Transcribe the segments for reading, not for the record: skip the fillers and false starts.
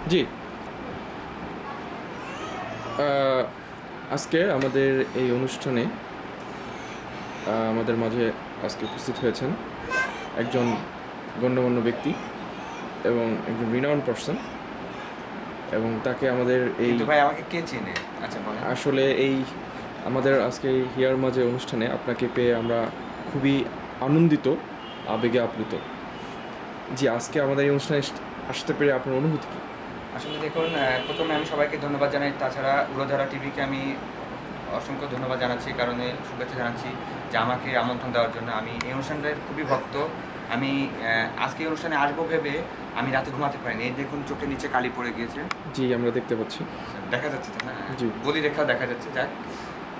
জি, আজকে আমাদের এই অনুষ্ঠানে আমাদের মাঝে আজকে উপস্থিত হয়েছেন একজন গণ্যমান্য ব্যক্তি এবং একজন রিনাউন্ড পারসন, এবং তাকে আমাদের এই কিন্তু ভাই আমাকে কে চেনে? আচ্ছা বলেন। আসলে এই আমাদের আজকে এই হিয়ার মাঝে অনুষ্ঠানে আপনাকে পেয়ে আমরা খুবই আনন্দিত, আবেগে আপ্লুত। জি, আজকে আমাদের এই অনুষ্ঠানে আসতে পেরে আপনার অনুভূতি কী? আসলে দেখুন, প্রথমে আমি সবাইকে ধন্যবাদ জানাই। তাছাড়া উড়োধারা টিভিকে আমি অসংখ্য ধন্যবাদ জানাচ্ছি, কারণে শুভেচ্ছা জানাচ্ছি যে আমাকে আমন্ত্রণ দেওয়ার জন্য। আমি এই অনুষ্ঠানটার খুবই ভক্ত। আমি আজকে এই অনুষ্ঠানে আসবো ভেবে আমি রাতে ঘুমাতে পারিনি। এই দেখুন চোখের নিচে কালি পড়ে গিয়েছে। জি, আমরা দেখতে পাচ্ছি। দেখা যাচ্ছে তো না? জি। বলি রেখাও দেখা যাচ্ছে। যাক,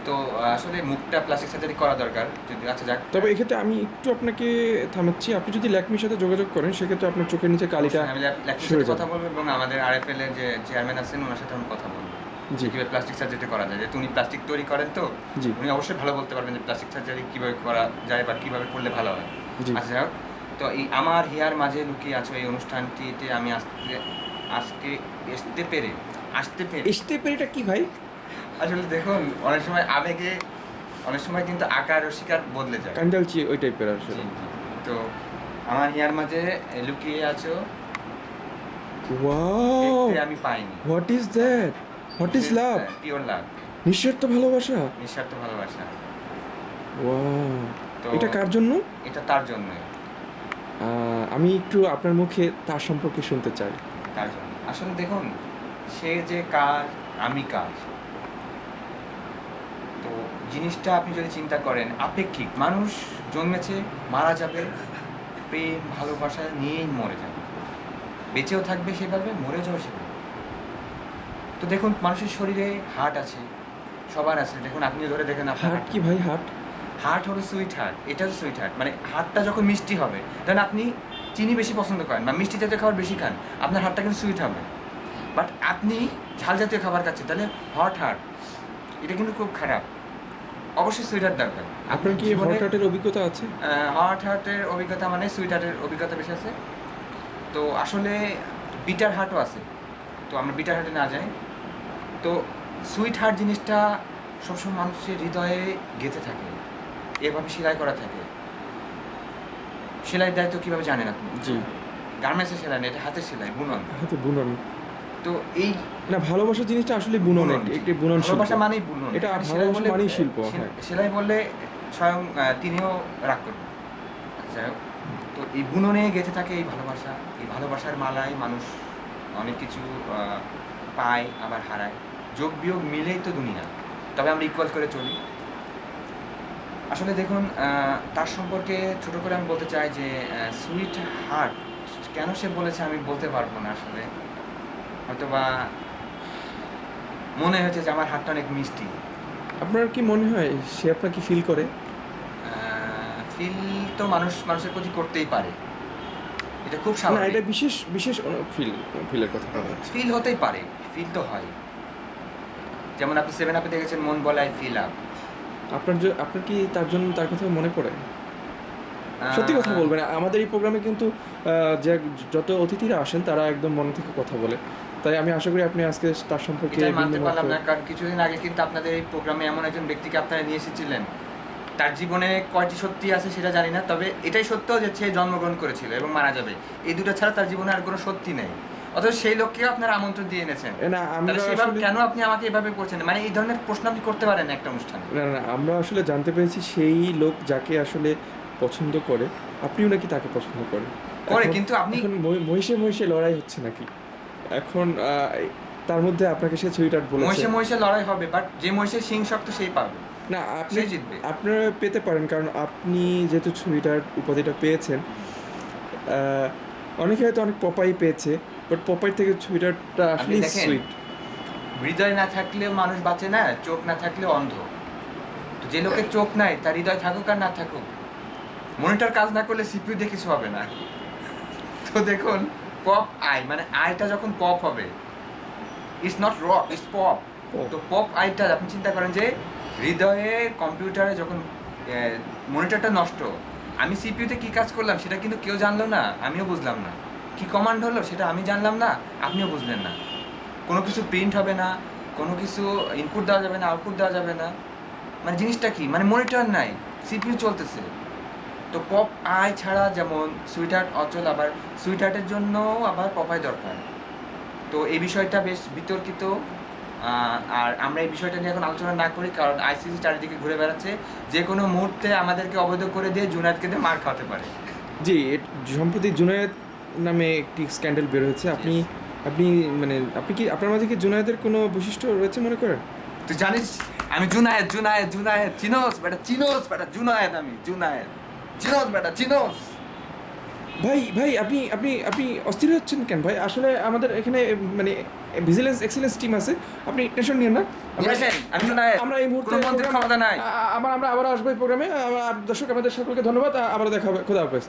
তো আসলে মুখটা প্লাস্টিক সার্জারি করা দরকার যদি। আচ্ছা যাক, তবে এক্ষেত্রে আমি একটু আপনাকে থামাচ্ছি। আপনি যদি ল্যাকমির সাথে যোগাযোগ করেন সেক্ষেত্রে আপনার চোখের নিচে কালিটা আমি ল্যাকমির সরে সাথে যাবে। কথা বলবো এবং আমাদের আরএফএল এর যে চেয়ারম্যান আছেন ওনার সাথে আমি কথা বলবো জি, যে কীভাবে প্লাস্টিক সার্জারি করা যায়। যেহেতু উনি প্লাস্টিক তৈরি করেন, তো জি, উনি অবশ্যই ভালো বলতে পারবেন যে প্লাস্টিক সার্জারি কীভাবে করা যায় বা কীভাবে করলে ভালো হয়। জি। আচ্ছা যাই হোক, তো এই আমার হিয়ার মাঝে লুকিয়ে আছো এই অনুষ্ঠানটিতে আমি আজকে আজকে আসতে পেরে স্টেপেরিটা কি ভাই? আসলে দেখুন, অনেক সময় আবেগে অনেক সময় কিন্তু আকার ও শিকার বদলে যায়। কান্ডালচি ওই টাইপের জি, আসলে। জি। তো আমার হিয়ার মাঝে লুকিয়ে আছো ওয়াও! দেখতে আমি পাইনি। What is that? What is love? Pure লাভ, নিঃস্বার্থ ভালোবাসা? নিঃস্বার্থ ভালোবাসা। ওয়াও! তো এটা কার জন্য? এটা তার জন্যই, আমি একটু আপনার মুখে তার সম্পর্কে শুনতে চাই। তার জন্য। আসলে দেখুন, সে যে কার, আমি কার, তো জিনিসটা আপনি যদি চিন্তা করেন আপেক্ষিক। মানুষ জন্মেছে, মারা যাবে, প্রেম ভালোবাসা নিয়েই মরে যাবে। বেঁচেও থাকবে সেভাবে, মরে যাও সেভাবে। তো দেখুন, মানুষের শরীরে হার্ট আছে, সবার আছে। দেখুন, আপনি ধরে দেখেন আপনার হার্ট কি ভাই, হার্ট? হার্ট হলো সুইট হার্ট। এটা হলো সুইট হার্ট, মানে হার্টটা যখন মিষ্টি হবে, ধরেন আপনি চিনি বেশি পছন্দ করেন বা মিষ্টি জাতীয় খাবার বেশি খান, আপনার হার্টটা কিন্তু সুইট হবে। বাট আপনি ঝাল জাতীয় খাবার খাচ্ছেন, তাহলে হট হার্ট, এটা কিন্তু খুব খারাপ। অবশ্যই সুইট হার্ট দরকার। আপনার কি হট হার্টের অভিজ্ঞতা আছে? হট হার্টের অভিজ্ঞতা মানে সুইট হার্টের অভিজ্ঞতা বেশি আছে। তো আসলে বিটার হার্টও আছে, তো আমরা বিটার হার্টে না যাই। তো সুইট হার্ট জিনিসটা সবসময় মানুষের হৃদয়ে গেঁথে থাকে, এভাবে সেলাই করা থাকে। সেলাইয়ের দায়িত্ব কীভাবে জানেন আপনি? জি। গার্মেন্টসের সেলাই না, এটা হাতের সেলাই, বুনন। হাতে বুনন। তো এই না, ভালোবাসা জিনিসটা আসলে বুনন, একটি বুনন শিল্প। ভালোবাসা মানেই বুনন। এটা এখানে সেলাই ভালোবাসা বললে মানেই শিল্প, হ্যাঁ। সেলাই বললে স্বয়ং তিনিও রাগ করবেন। আচ্ছা, তো এই বুননে গেঁথে থাকে এই ভালোবাসা। এই ভালোবাসার মালায় মানুষ অনেক কিছু পায়, আবার হারায়। যোগ বিয়োগ মিলেই তো দুনিয়া, তবে আমরা ইকুয়াল করে চলি। আসলে দেখুন, তার সম্পর্কে ছোট করে আমি বলতে চাই যে সুইট হার্ট কেন সে বলেছে আমি বলতে পারবো না আসলে। হয়তোবা মনে হয়েছে যে আমার হাতটা অনেক মিষ্টি। আপনার কি মনে হয় সে আপনাকে ফিল করে? ফিল তো মানুষের প্রতি করতেই পারে, এটা খুব না, স্বাভাবিক। এটা বিশেষ বিশেষ ফিলের কথা বলা হচ্ছে। ফিল হতেই পারে, ফিল তো হয়। যেমন আপনি 7 আপে দেখেছেন মন বলে আই ফিল আপ। আপনার কি তার জন্য তার কথা মনে পড়ে? সত্যি কথা বলবেন। আমাদের এই প্রোগ্রামে কিন্তু যে যত অতিথিরা আসেন তারা একদম মন থেকে কথা বলে। তাই আমি আশা করি আপনি আজকে তার সম্পর্কে এটাই মানতে বিন্দুমাত্র- পারলাম না, কারণ কিছুদিন আগে কিন্তু আপনাদের এই প্রোগ্রামে এমন একজন ব্যক্তিকে আপনারা নিয়ে এসেছিলেন, তার জীবনে কয়টি সত্যি আছে সেটা জানি না, তবে এটাই সত্য যে সে জন্মগ্রহণ করেছিল এবং মারা যাবে। এই দুটো ছাড়া তার জীবনে আর কোনো সত্যি নেই। অথচ সেই লোককেও আপনারা আমন্ত্রণ দিয়ে এনেছেন। না, আমরা তাহলে সেভাবে আসলে- কেন আপনি আমাকে এভাবে করছেন? মানে এই ধরনের প্রশ্ন আপনি করতে পারেন একটা অনুষ্ঠানে। না, আমরা আসলে জানতে পেরেছি সেই লোক যাকে আসলে পছন্দ করে, আপনিও নাকি তাকে পছন্দ করেন। করে, এখন- কিন্তু আপনি এখন মহিষে মহিষে লড়াই হচ্ছে নাকি? এখন তার মধ্যে আপনাকে সে সুইটার বলেছে। মহিষে মহিষে লড়াই হবে, বাট যে মহিষের সিং শক্ত সেই পাবে, না, আপনি সেই জিতবে। আপনারা পেতে পারেন, কারণ আপনি যেহেতু সুইটার উপাধিটা পেয়েছেন। অনেকে হয়তো অনেক পপাই পেয়েছে, বাট পপাই থেকে সুইটারটা আসলে দেখেন, সুইট। হৃদয় না থাকলেও মানুষ বাঁচে না, চোখ না থাকলেও অন্ধ। তো যে লোকের চোখ নাই তার হৃদয় থাকুক আর না থাকুক, মনিটর কাজ না করলে সিপিইউ দিয়ে কিছু হবে না। তো দেখুন, পপ আই মানে আইটা যখন পপ হবে, it's not rock, it's pop. তো পপ আইটা আপনি চিন্তা করেন যে হৃদয়ে কম্পিউটারে যখন মনিটরটা নষ্ট, আমি সিপিইউতে কি কাজ করলাম সেটা কিন্তু কেউ জানলো না, আমিও বুঝলাম না, কি কী কমান্ড হলো সেটা আমি জানলাম না, আপনিও বুঝলেন না। কোনো কিছু প্রিন্ট হবে না, কোনো কিছু ইনপুট দেওয়া যাবে না, আউটপুট দেওয়া যাবে না। মানে জিনিসটা কি, মানে মনিটর নাই, সিপিইউ চলতেছে। তো পপ আই ছাড়া যেমন সুইটহার্ট অচল, আবার সুইটহার্টের জন্য আবার পপাই দরকার। তো এই বিষয়টা বেশ বিতর্কিত, আর আমরা এই বিষয়টা নিয়ে এখন আলোচনা না করি, কারণ আইসিসি চারিদিকে ঘুরে বেড়াচ্ছে, যে কোনো মুহূর্তে আমাদেরকে অবৈধ করে দিয়ে জুনায়েদকে দিয়ে মার খাওয়াতে পারে। জি, সম্প্রতি জুনায়েদ নামে একটি স্ক্যান্ডাল বের হয়েছে। আপনি আপনি মানে আপনি কি আপনার মাঝে কি জুনায়েদের কোনো বৈশিষ্ট্য রয়েছে মনে করেন? তুই জানিস আমি জুনায়েদ জুনায়েদ জুনায়েদ, চিনোস বেটা জুনায়েদ, আমি জুনায়েদ, চিনোস বেটা চিনোস। ভাই ভাই আপনি আপনি আপনি অস্থির হচ্ছেন কেন ভাই? আসলে আমাদের এখানে মানে ভিজিলেন্স এক্সিলেন্স টিম আছে, আপনি টেনশন নিয়েন না। আমি জুনায়েদ, আমরা এই মুহূর্তে কোনো মন্ত্রীর ক্ষমতা নাই। আমরা আবার আসবো এই প্রোগ্রামে। দর্শক আমাদের সকলকে ধন্যবাদ, আবার দেখা হবে, খোদা হাফেজ।